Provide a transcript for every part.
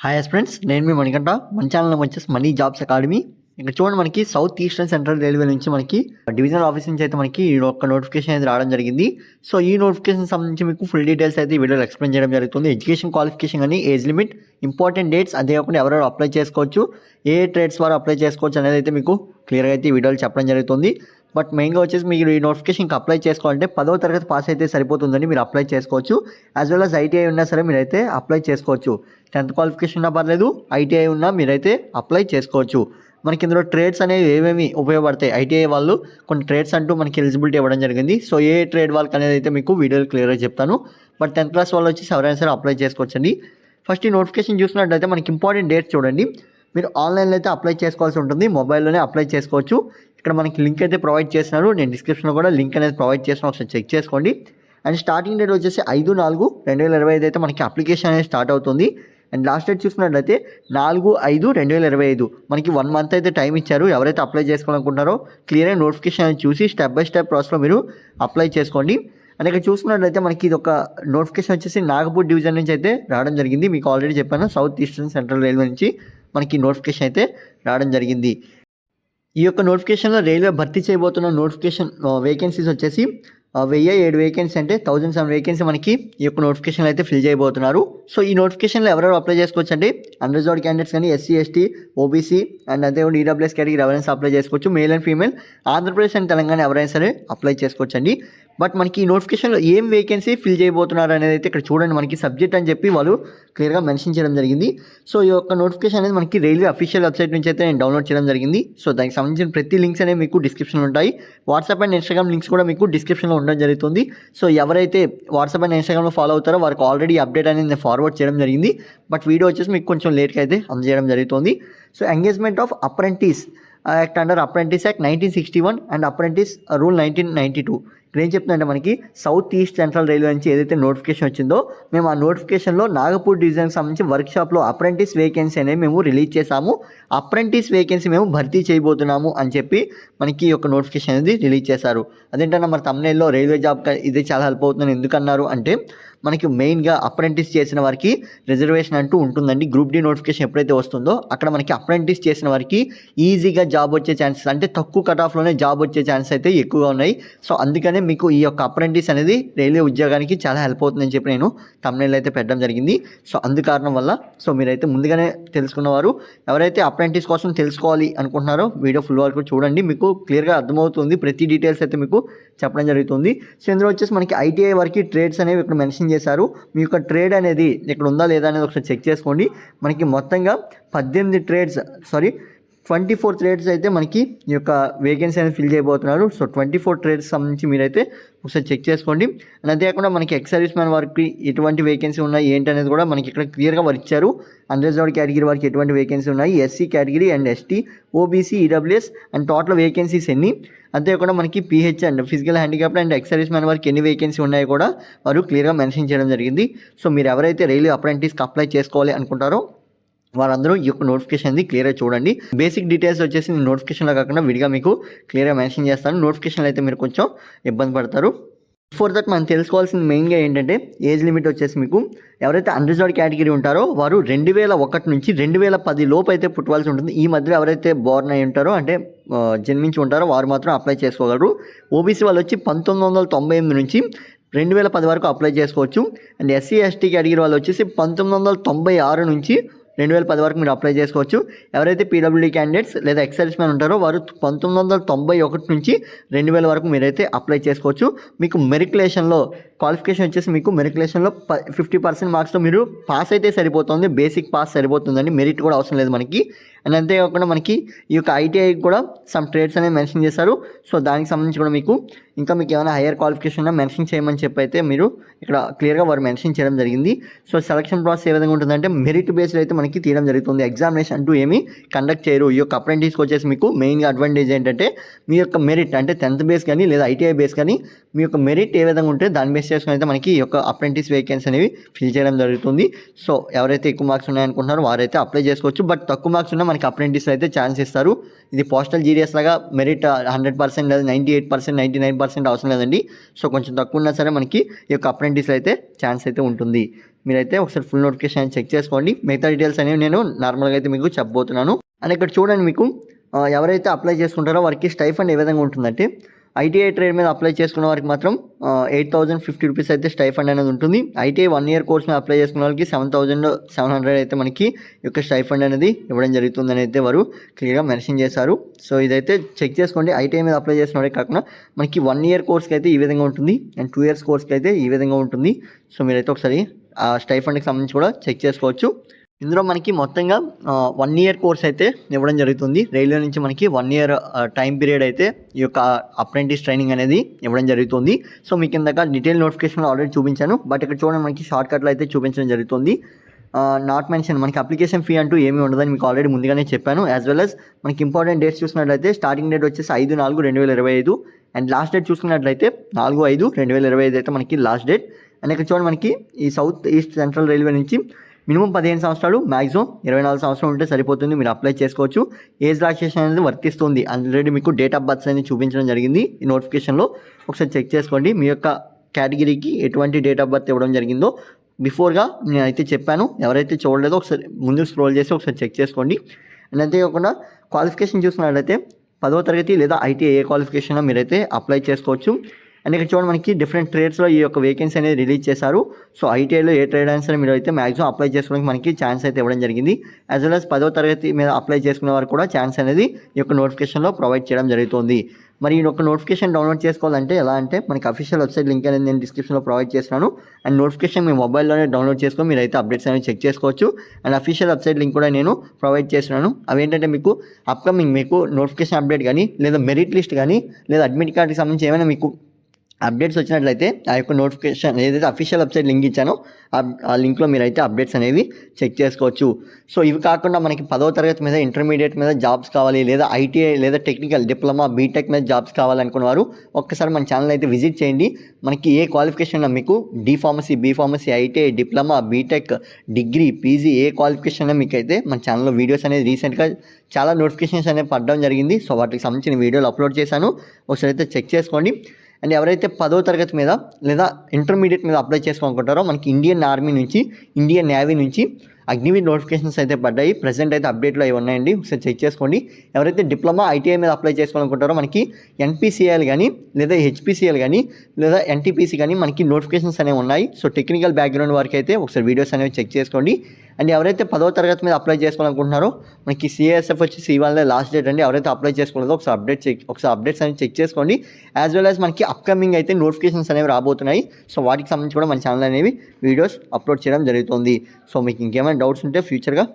Hi friends, నేను మీ మణికంఠ. మన channel వచ్చేసి మనీ జాబ్స్ అకాడమీ. ఇక్కడ చూడండి, మనకి సౌత్ ఈస్టర్న్ సెంట్రల్ రైల్వే నుంచి మనకి డివిజనల్ ఆఫీస్ నుంచి అయితే మనకి ఈ ఒక నోటిఫికేషన్ అయితే రావడం జరిగింది. సో ఈ నోటిఫికేషన్ సంబంధించి మీకు ఫుల్ డీటెయిల్స్ అయితే ఈ వీడియోలో ఎక్స్ప్లెయిన్ చేయడం జరుగుతుంది. ఎడ్యుకేషన్ క్వాలిఫికేషన్ అని, ఏజ్ లిమిట్, ఇంపార్టెంట్ డేట్స్, అదే కాకుండా ఎవరెవరు అప్లై చేసుకోవచ్చు, ఏ ట్రేడ్స్ వారు అప్లై చేసుకోవచ్చు అనేది అయితే మీకు క్లియర్గా అయితే ఈ వీడియోలో చెప్పడం జరుగుతుంది. బట్ మెయిన్గా వచ్చేసి మీరు ఈ నోటిఫికేషన్కి అప్లై చేసుకోవాలంటే 10వ తరగతి పాస్ అయితే సరిపోతుందని మీరు అప్లై చేసుకోవచ్చు. యాజ్ వెల్ as ఐటీఐ ఉన్నా సరే మీరైతే అప్లై చేసుకోవచ్చు. 10th క్వాలిఫికేషన్ ఉన్నా పర్లేదు, ఐటీఐ ఉన్నా మీరైతే అప్లై చేసుకోవచ్చు. మనకి ఇందులో ట్రేడ్స్ అనేవి ఏమేమి ఉపయోగపడతాయి, ఐటీఐ వాళ్ళు కొన్ని ట్రేడ్స్ అంటూ మనకి ఎలిజిబిలిటీ ఇవ్వడం జరిగింది. సో ఏ ట్రేడ్ వాళ్ళకి అనేది అయితే మీకు వీడియోలో క్లియర్గా చెప్తాను. బట్ 10th క్లాస్ వాళ్ళు వచ్చేసి ఎవరైనా సరే అప్లై చేసుకోవచ్చండి. ఫస్ట్ ఈ నోటిఫికేషన్ చూసినట్టయితే మనకి ఇంపార్టెంట్ డేట్స్ చూడండి. మీరు ఆన్లైన్లో అయితే అప్లై చేసుకోవాల్సి ఉంటుంది, మొబైల్లోనే అప్లై చేసుకోవచ్చు. ఇక్కడ మనకి లింక్ అయితే ప్రొవైడ్ చేస్తున్నారు, నేను డిస్క్రిప్షన్లో కూడా లింక్ అనేది ప్రొవైడ్ చేస్తున్నాను, ఒకసారి చెక్ చేసుకోండి. అండ్ స్టార్టింగ్ డేట్ వచ్చేసి 5/4/2025 అయితే మనకి అప్లికేషన్ అనేది స్టార్ట్ అవుతుంది. అండ్ లాస్ట్ డేట్ చూసుకున్నట్లయితే 4/5/2025. మనకి 1 మంత్ అయితే టైం ఇచ్చారు. ఎవరైతే అప్లై చేసుకోవాలనుకుంటారో క్లియర్గా నోటిఫికేషన్ అనేది చూసి స్టెప్ బై స్టెప్ ప్రాసెస్లో మీరు అప్లై చేసుకోండి. అండ్ ఇక్కడ చూసుకున్నట్లయితే మనకి ఇది ఒక నోటిఫికేషన్ వచ్చేసి నాగపూర్ డివిజన్ నుంచి అయితే రావడం జరిగింది. మీకు ఆల్రెడీ చెప్పాను, సౌత్ ఈస్టర్న్ సెంట్రల్ రైల్వే నుంచి మనకి నోటిఫికేషన్ అయితే రావడం జరిగింది. ఈ యొక్క నోటిఫికేషన్లో రైల్వే భర్తీ చేయబోతున్న నోటిఫికేషన్ వేకెన్సీస్ వచ్చేసి 1007 వేకెన్సీ, అంటే 1007 వేకెన్సీ మనకి ఈ యొక్క నోటిఫికేషన్లో అయితే ఫిల్ చేయబోతున్నారు. సో ఈ నోటిఫికేషన్లో ఎవరెవరు అప్లై చేసుకోవచ్చు అంటే అన్రిజర్వ్డ్ క్యాండిడేట్స్ కానీ, ఎస్సీ, ఎస్టీ, ఓబీసీ అండ్ అదే కూడా ఈడబ్ల్యూఎస్ కేటగిరీ ఎవరైనా అప్లై చేసుకోవచ్చు. Male and female, Andhra Pradesh and Telangana ఎవరైనా సరే అప్లై చేసుకోవచ్చు అండి. బట్ మనకి ఈ నోటిఫికేషన్లో ఏం వేకెన్సీ ఫిల్ చేయబోతున్నారు అనేది అయితే ఇక్కడ చూడండి, మనకి సబ్జెక్ట్ అని చెప్పి వాళ్ళు క్లియర్గా మెన్షన్ చేయడం జరిగింది. సో ఈ యొక్క నోటిఫికేషన్ అనేది మనకి రైల్వే అఫీషియల్ వెబ్సైట్ నుంచి అయితే నేను డౌన్లోడ్ చేయడం జరిగింది. సో దానికి సంబంధించిన ప్రతి లింక్స్ అనేవి మీకు డిస్క్రిప్షన్లో ఉంటాయి. వాట్సాప్ అండ్ ఇన్స్టాగ్రామ్ లింక్స్ కూడా మీకు డిస్క్రిప్షన్లో ఉండడం జరుగుతుంది. సో ఎవరైతే వాట్సాప్ అండ్ ఇన్స్టాగ్రామ్లో ఫాలో అవుతారో వారికి ఆల్రెడీ అప్డేట్ అనేది నేను ఫార్వర్డ్ చేయడం జరిగింది. బట్ వీడియో వచ్చేసి మీకు కొంచెం లేట్గా అయితే అందజేయడం జరుగుతుంది. So engagement of apprentice act under apprentice act 1961 and apprentice rule 1992. ఇక్కడ ఏం చెప్తుందంటే మనకి సౌత్ ఈస్ట్ సెంట్రల్ రైల్వే నుంచి ఏదైతే నోటిఫికేషన్ వచ్చిందో, మేము ఆ నోటిఫికేషన్లో నాగపూర్ డివిజన్కి సంబంధించి వర్క్షాప్లో అప్రెంటిస్ వేకెన్సీ అనేది మేము రిలీజ్ చేశాము. అప్రెంటిస్ వేకెన్సీ మేము భర్తీ చేయబోతున్నాము అని చెప్పి మనకి ఈ యొక్క నోటిఫికేషన్ అనేది రిలీజ్ చేశారు. అదేంటన్నా మరి thumbnailలో రైల్వే జాబ్ ఇది చాలా హెల్ప్ అవుతుందని ఎందుకన్నారు అంటే, మనకి మెయిన్గా అప్రెంటిస్ చేసిన వారికి రిజర్వేషన్ అంటూ ఉంటుందండి. గ్రూప్ డి నోటిఫికేషన్ ఎప్పుడైతే వస్తుందో అక్కడ మనకి అప్రెంటిస్ చేసిన వారికి ఈజీగా జాబ్ వచ్చే ఛాన్సెస్, అంటే తక్కువ కట్ ఆఫ్లోనే జాబ్ వచ్చే ఛాన్సెస్ అయితే ఎక్కువగా ఉన్నాయి. సో అందుకనే మీకు ఈ యొక్క అప్రెంటిస్ అనేది రైల్వే ఉద్యోగానికి చాలా హెల్ప్ అవుతుందని చెప్పి నేను thumbnail అయితే పెట్టడం జరిగింది. సో అందు కారణం వల్ల సో మీరైతే ముందుగానే తెలుసుకున్నవారు ఎవరైతే అప్రెంటిస్ కోసం తెలుసుకోవాలి అనుకుంటున్నారో వీడియో ఫుల్ వరకు చూడండి, మీకు క్లియర్గా అర్థమవుతుంది. ప్రతి డీటెయిల్స్ అయితే మీకు చెప్పడం జరుగుతుంది. సో ఇందులో వచ్చేసి మనకి ఐటీఐ వరకు ట్రేడ్స్ అనేవి ఇక్కడ మెన్షన్ చేశారు. మీ యొక్క ట్రేడ్ అనేది ఇక్కడ ఉందా లేదా అనేది ఒకసారి చెక్ చేసుకోండి. మనకి మొత్తంగా 24 ట్రేడ్స్ అయితే మనకి ఈ యొక్క వేకెన్సీ అనేది ఫిల్ చేయబోతున్నారు. సో 24 ట్రేడ్స్ సంబంధించి మీరైతే ఒకసారి చెక్ చేసుకోండి. అండ్ అంతేకాకుండా మనకి ఎక్స్ సర్వీస్ మ్యాన్ వారికి ఎటువంటి వేకెన్సీ ఉన్నాయి ఏంటి అనేది కూడా మనకి ఇక్కడ క్లియర్గా వారు ఇచ్చారు. అన్రిజర్వ్డ్ కేటగిరీ వారికి ఎటువంటి వేకెన్సీ ఉన్నాయి, SC category and ST, OBC, EWS and total vacancies ఎన్ని, అంతేకాకుండా మనకి pH and physical handicapped and ex service man వారికి ఎన్ని వేకెన్సీ ఉన్నాయో కూడా వారు క్లియర్గా మెన్షన్ చేయడం జరిగింది. సో మీరు ఎవరైతే రైల్వే అప్రెంటిస్కి అప్లై చేసుకోవాలి అనుకుంటారో వారందరూ ఈ యొక్క నోటిఫికేషన్ అనేది క్లియర్గా చూడండి. బేసిక్ డీటెయిల్స్ వచ్చేసి నేను నోటిఫికేషన్లో కాకుండా విడిగా మీకు క్లియర్గా మెన్షన్ చేస్తాను. నోటిఫికేషన్లో అయితే మీరు కొంచెం ఇబ్బంది పడతారు. బిఫోర్ దట్ మనం తెలుసుకోవాల్సింది మెయిన్గా ఏంటంటే ఏజ్ లిమిట్ వచ్చేసి మీకు ఎవరైతే అన్రిజర్వ్డ్ కేటగిరీ ఉంటారో వారు 2001 నుంచి 2010 లోపు అయితే పుట్టవలసి ఉంటుంది. ఈ మధ్యలో ఎవరైతే బోర్న్ అయి ఉంటారో అంటే జన్మించి ఉంటారో వారు మాత్రం అప్లై చేసుకోగలరు. ఓబీసీ వాళ్ళు వచ్చి 1998 నుంచి 2010 వరకు అప్లై చేసుకోవచ్చు. అండ్ ఎస్సీ ఎస్టీ కేటగిరీ వాళ్ళు వచ్చేసి 1996 నుంచి 2010 వరకు మీరు అప్లై చేసుకోవచ్చు. ఎవరైతే పీడబ్ల్యూడీ క్యాండిడేట్స్ లేదా ఎక్స్ సర్వీస్ మ్యాన్ ఉంటారో వారు 1991 నుంచి 2000 వరకు మీరైతే అప్లై చేసుకోవచ్చు. మీకు మెరిక్యులేషన్లో క్వాలిఫికేషన్ వచ్చేసి మీకు మెరిక్యులేషన్లో 50% మార్క్స్తో మీరు పాస్ అయితే సరిపోతుంది, బేసిక్ పాస్ సరిపోతుందండి, మెరిట్ కూడా అవసరం లేదు మనకి. అండ్ అంతేకాకుండా మనకి ఈ యొక్క ఐటీఐ కూడా సమ్ ట్రేడ్స్ అనేవి మెన్షన్ చేశారు. సో దానికి సంబంధించి కూడా మీకు ఏమైనా హైయర్ క్వాలిఫికేషన్ ఉన్నా మెన్షన్ చేయమని చెప్పి అయితే మీరు ఇక్కడ క్లియర్గా వారు మెన్షన్ చేయడం జరిగింది. సో సెలక్షన్ ప్రాసెస్ ఏ విధంగా ఉంటుందంటే మెరిట్ బేస్డ్ అయితే మనకి తీయడం జరుగుతుంది. ఎగ్జామినేషన్ అంటూ ఏమీ కండక్ట్ చేయరు. ఈ యొక్క అప్రెంటిస్కి వచ్చేసి మీకు మెయిన్గా అడ్వాంటేజ్ ఏంటంటే మీ యొక్క మెరిట్ అంటే 10th బేస్ కానీ లేదా ఐటీఐ బేస్ కానీ మీ యొక్క మెరిట్ ఏ విధంగా ఉంటే దాన్ని బేస్ చేసుకుని అయితే మనకి ఈ యొక్క అప్రెంటిస్ వేకెన్సీ అనేవి ఫిల్ చేయడం జరుగుతుంది. సో ఎవరైతే ఎక్కువ మార్క్స్ ఉన్నాయనుకుంటున్నారో వారైతే అప్లై చేసుకోవచ్చు. బట్ తక్కువ మార్క్స్ ఉన్నా మనకి అప్రెంటిస్ అయితే ఛాన్స్ ఇస్తారు. ఇది పోస్టల్ జీడిఎస్ లాగా మెరిట్ 100% లేదా 98%, 99% అవసరం లేదండి. సో కొంచెం తక్కువ ఉన్నా సరే మనకి ఈ యొక్క అప్రెంటిస్ అయితే ఛాన్స్ అయితే ఉంటుంది. మీరైతే ఒకసారి ఫుల్ నోటిఫికేషన్ అనేది చెక్ చేసుకోండి. మిగతా డీటెయిల్స్ అనేవి నేను నార్మల్గా అయితే మీకు చెప్పబోతున్నాను. అండ్ ఇక్కడ చూడండి, మీకు ఎవరైతే అప్లై చేసుకుంటారో వారికి స్టైఫండ్ ఏ విధంగా ఉంటుందంటే, ఐటీఐ ట్రేడ్ మీద అప్లై చేసుకున్న వారికి మాత్రం 8,050 రూపీస్ అయితే స్టైఫండ్ అనేది ఉంటుంది. ఐటీఐ 1 year కోర్స్ మీద అప్లై చేసుకున్న వాళ్ళకి 7,700 అయితే మనకి ఈ యొక్క స్టైఫండ్ అనేది ఇవ్వడం జరుగుతుందని అయితే వారు క్లియర్గా మెన్షన్ చేశారు. సో ఇదైతే చెక్ చేసుకోండి. ఐటీఐ మీద అప్లై చేసిన వాడే కాకుండా మనకి 1 year కోర్స్కి అయితే ఈ విధంగా ఉంటుంది, అండ్ 2 years కోర్స్కి అయితే ఈ విధంగా ఉంటుంది. సో మీరైతే ఒకసారి ఆ స్టైఫండ్కి సంబంధించి కూడా చెక్ చేసుకోవచ్చు. ఇందులో మనకి మొత్తంగా 1 year కోర్స్ అయితే ఇవ్వడం జరుగుతుంది. రైల్వే నుంచి మనకి 1 year టైం పీరియడ్ అయితే ఈ యొక్క అప్రెంటిస్ ట్రైనింగ్ అనేది ఇవ్వడం జరుగుతుంది. సో మీకు ఇందాక డీటెయిల్ నోటిఫికేషన్ ఆల్రెడీ చూపించాను, బట్ ఇక్కడ చూడండి మనకి షార్ట్ కట్లో అయితే చూపించడం జరుగుతుంది. నాట్ మెన్షన్, మనకి అప్లికేషన్ ఫీ అంటూ ఏమీ ఉండదని మీకు ఆల్రెడీ ముందుగానే చెప్పాను. యాజ్ వెల్ as మనకి ఇంపార్టెంట్ డేట్స్ చూసినట్లయితే స్టార్టింగ్ డేట్ వచ్చేసి 5/4/2025 అండ్ లాస్ట్ డేట్ చూసుకున్నట్లయితే 4/5/2025 అయితే మనకి లాస్ట్ డేట్. అండ్ ఇక్కడ చూడండి, మనకి ఈ సౌత్ ఈస్ట్ సెంట్రల్ రైల్వే నుంచి మినిమం 15 సంవత్సరాలు, మ్యాక్సిమం 24 సంవత్సరాలు ఉంటే సరిపోతుంది, మీరు అప్లై చేసుకోవచ్చు. ఏజ్ రిలాక్సేషన్ అనేది వర్తిస్తుంది. ఆల్రెడీ మీకు డేట్ ఆఫ్ బర్త్ అనేది చూపించడం జరిగింది ఈ నోటిఫికేషన్లో. ఒకసారి చెక్ చేసుకోండి మీ యొక్క కేటగిరీకి ఎటువంటి డేట్ ఆఫ్ బర్త్ ఇవ్వడం జరిగిందో. బిఫోర్గా నేనైతే చెప్పాను, ఎవరైతే చూడలేదో ఒకసారి ముందు స్క్రోల్ చేసి ఒకసారి చెక్ చేసుకోండి. అండ్ అంతేకాకుండా క్వాలిఫికేషన్ చూసుకున్నట్లయితే 10వ తరగతి లేదా ఐటీఐ ఏ క్వాలిఫికేషన్ మీరైతే అప్లై చేసుకోవచ్చు. అండ్ ఇక్కడ చూడండి, మనకి డిఫరెంట్ ట్రేడ్స్లో ఈ యొక్క వేకెన్సీ అనేది రిలీజ్ చేశారు. సో ఐటీఐలో ఏ ట్రేడ్ అయినా సరే మీరు అయితే మ్యాక్సిమం అప్లై చేసుకోవడానికి మనకి ఛాన్స్ అయితే ఇవ్వడం జరిగింది. యాజ్ వెల్ as 10వ తరగతి మీద అప్లై చేసుకునే వారు కూడా ఛాన్స్ అనేది ఈ యొక్క నోటిఫికేషన్లో ప్రొవైడ్ చేయడం జరుగుతుంది. మరి ఈ యొక్క నోటిఫికేషన్ డౌన్లోడ్ చేసుకోవాలంటే ఎలా అంటే, మనకి అఫీషియల్ వెబ్సైట్ లింక్ అనేది నేను డిస్క్రిప్షన్లో ప్రొవైడ్ చేస్తున్నాను. అండ్ నోటిఫికేషన్ మీ మొబైల్లోనే డౌన్లోడ్ చేసుకొని మీరు అయితే అప్డేట్స్ అనేవి చెక్ చేసుకోవచ్చు. అండ్ అఫీషియల్ వెబ్సైట్ లింక్ కూడా నేను ప్రొవైడ్ చేస్తున్నాను. అవి ఏంటంటే మీకు అప్కమింగ్ మీకు నోటిఫికేషన్ అప్డేట్ కానీ, లేదా మెరిట్ లిస్ట్ కానీ, లేదా అడ్మిట్ కార్డ్కి సంబంధించి ఏమైనా మీకు అప్డేట్స్ వచ్చినట్లయితే ఆ యొక్క నోటిఫికేషన్ ఏదైతే అఫీషియల్ వెబ్సైట్ లింక్ ఇచ్చానో ఆ లింక్లో మీరు అయితే అప్డేట్స్ అనేవి చెక్ చేసుకోవచ్చు. సో ఇవి కాకుండా మనకి 10వ తరగతి మీద, ఇంటర్మీడియట్ మీద జాబ్స్ కావాలి, లేదా ఐటీఐ లేదా టెక్నికల్ డిప్లొమా బీటెక్ మీద జాబ్స్ కావాలనుకున్నవారు ఒక్కసారి మన ఛానల్ అయితే విజిట్ చేయండి. మనకి ఏ క్వాలిఫికేషన్ మీకు D pharmacy, B pharmacy, ITI, diploma, BTech, degree, PG ఏ క్వాలిఫికేషన్ మీకు అయితే మన ఛానల్లో వీడియోస్ అనేది రీసెంట్గా చాలా నోటిఫికేషన్స్ అనేవి పడడం జరిగింది. సో వాటికి సంబంధించిన వీడియోలు అప్లోడ్ చేశాను, ఒకసారి అయితే చెక్ చేసుకోండి. అండ్ ఎవరైతే 10వ తరగతి మీద లేదా ఇంటర్మీడియట్ మీద అప్లై చేసుకోవాలనుకుంటారో మనకి ఇండియన్ ఆర్మీ నుంచి, ఇండియన్ నేవీ నుంచి అగ్నివీర్ నోటిఫికేషన్స్ అయితే పడ్డాయి. ప్రెసెంట్ అయితే అప్డేట్లో అవి ఉన్నాయండి, ఒకసారి చెక్ చేసుకోండి. ఎవరైతే డిప్లొమా, ఐటీఐ మీద అప్లై చేసుకోవాలనుకుంటారో మనకి ఎన్పీసీఎల్ కానీ, లేదా హెచ్పీసీఎల్ కానీ, లేదా ఎన్టీపీసీ కానీ మనకి నోటిఫికేషన్స్ అనేవి ఉన్నాయి. సో టెక్నికల్ బ్యాక్గ్రౌండ్ వరకు అయితే ఒకసారి వీడియోస్ అనేవి చెక్ చేసుకోండి. అండ్ ఎవరైతే 10వ తరగతి మీద అప్లై చేసుకోవాలనుకుంటున్నారో మనకి సిఎస్ఎఫ్ వచ్చేసి ఇవాళ లాస్ట్ డేట్ అండి. ఎవరైతే అప్లై చేసుకోలేదో ఒకసారి అప్డేట్స్ అనేవి చెక్ చేసుకోండి. యాజ్ వెల్ యాజ్ మనకి అప్కమింగ్ అయితే నోటిఫికేషన్స్ అనేవి రాబోతున్నాయి. సో వాటికి సంబంధించి కూడా మన ఛానల్ అనేవి వీడియోస్ అప్లోడ్ చేయడం జరుగుతుంది. సో మీకు ఇంకేమైనా డౌట్స్ ఉంటే ఫ్యూచర్గా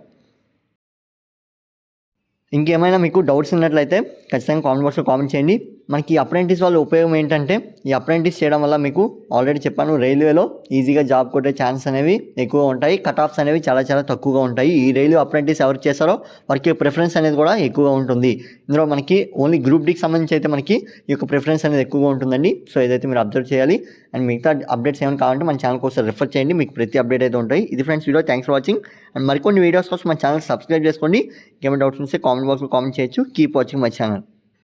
ఇంకేమైనా మీకు డౌట్స్ ఉన్నట్లయితే ఖచ్చితంగా కామెంట్ బాక్స్లో కామెంట్ చేయండి. మనకి అప్రెంటిస్ వల్ల ఉపయోగం ఏంటంటే, ఈ అప్రెంటిస్ చేయడం వల్ల మీకు ఆల్రెడీ చెప్పాను, రైల్వేలో ఈజీగా జాబ్ కొట్టే ఛాన్స్ అనేవి ఎక్కువగా ఉంటాయి. కట్ ఆఫ్స్ అనేవి చాలా చాలా తక్కువగా ఉంటాయి. ఈ రైల్వే అప్రెంటిస్ ఎవరు చేస్తారో వారికి ప్రిఫరెన్స్ అనేది కూడా ఎక్కువగా ఉంటుంది. ఇందులో మనకి ఓన్లీ గ్రూప్ డీకి సంబంధించి అయితే మనకి ఈ యొక్క ప్రిఫరెన్స్ అనేది ఎక్కువగా ఉంటుందండి. సో ఇదైతే మీరు అబ్జర్వ్ చేయాలి. అండ్ మిగతా అప్డేట్స్ ఏమైనా కావాలంటే మన ఛానల్ కోసం రిఫర్ చేయండి, మీకు ప్రతి అప్డేట్ అయితే ఉంటాయి. ఇది friends video, thanks for watching. And మరికొన్ని వీడియోస్ కోసం మన ఛానల్ సబ్స్క్రైబ్ చేసుకోండి. ఏమైనా డౌట్స్ ఉంటే కామెంట్ బాక్స్లో కామెంట్ చేయొచ్చు. Keep watching my channel.